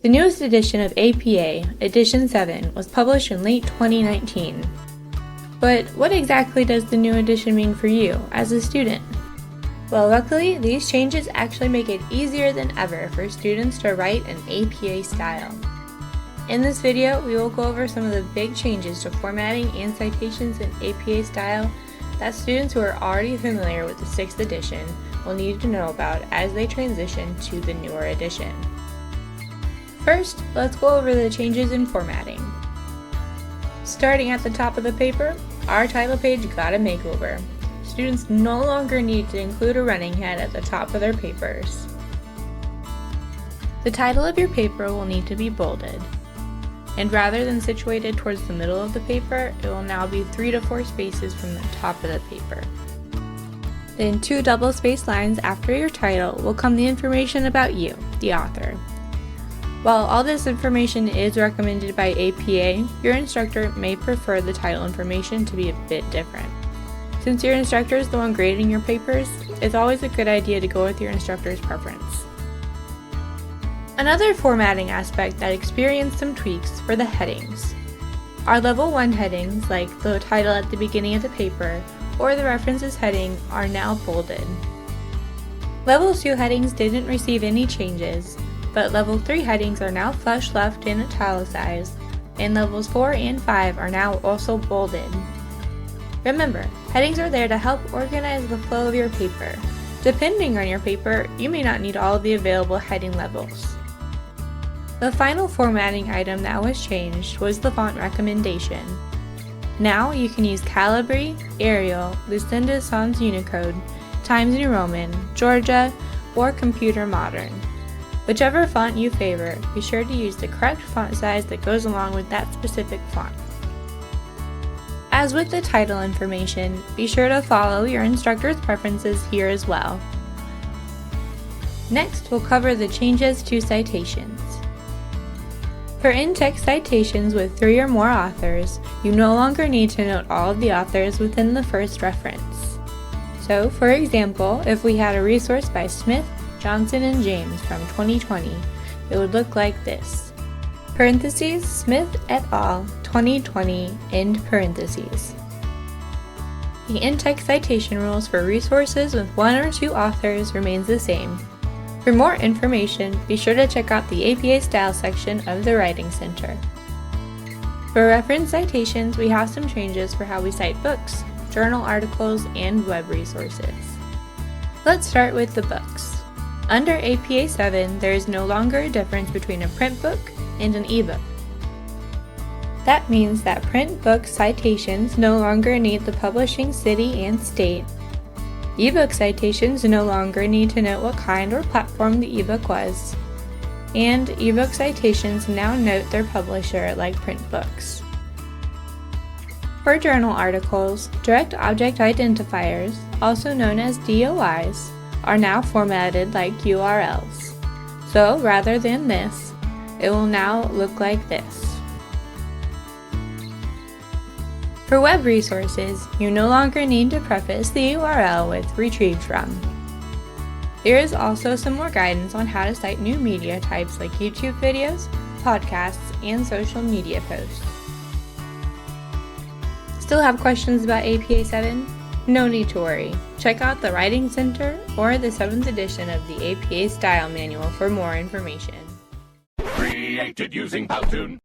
The newest edition of APA, Edition 7, was published in late 2019. But what exactly does the new edition mean for you as a student? Well, luckily, these changes actually make it easier than ever for students to write in APA style. In this video, we will go over some of the big changes to formatting and citations in APA style that students who are already familiar with the 6th edition will need to know about as they transition to the newer edition. First, let's go over the changes in formatting. Starting at the top of the paper, our title page got a makeover. Students no longer need to include a running head at the top of their papers. The title of your paper will need to be bolded. And rather than situated towards the middle of the paper, it will now be 3 to 4 spaces from the top of the paper. Then 2 double-spaced lines after your title will come the information about you, the author. While all this information is recommended by APA, your instructor may prefer the title information to be a bit different. Since your instructor is the one grading your papers, it's always a good idea to go with your instructor's preference. Another formatting aspect that experienced some tweaks were the headings. Our Level 1 headings, like the title at the beginning of the paper or the references heading, are now bolded. Level 2 headings didn't receive any changes, but Level 3 headings are now flush left and italicized, and Levels 4 and 5 are now also bolded. Remember, headings are there to help organize the flow of your paper. Depending on your paper, you may not need all of the available heading levels. The final formatting item that was changed was the font recommendation. Now you can use Calibri, Arial, Lucinda Sans Unicode, Times New Roman, Georgia, or Computer Modern. Whichever font you favor, be sure to use the correct font size that goes along with that specific font. As with the title information, be sure to follow your instructor's preferences here as well. Next, we'll cover the changes to citations. For in-text citations with 3 or more authors, you no longer need to note all of the authors within the first reference. So, for example, if we had a resource by Smith, Johnson, and James from 2020, it would look like this. Parentheses, Smith et al. 2020, end parentheses. The in-text citation rules for resources with 1 or 2 authors remains the same. For more information, be sure to check out the APA Style section of the Writing Center. For reference citations, we have some changes for how we cite books, journal articles, and web resources. Let's start with the books. Under APA 7, there is no longer a difference between a print book and an ebook. That means that print book citations no longer need the publishing city and state. Ebook citations no longer need to note what kind or platform the ebook was. And ebook citations now note their publisher like print books. For journal articles, direct object identifiers, also known as DOIs, are now formatted like URLs. So rather than this, it will now look like this. For web resources, you no longer need to preface the URL with retrieved from. There is also some more guidance on how to cite new media types like YouTube videos, podcasts, and social media posts. Still have questions about APA 7? No need to worry. Check out the Writing Center or the 7th edition of the APA Style Manual for more information. Created using Powtoon.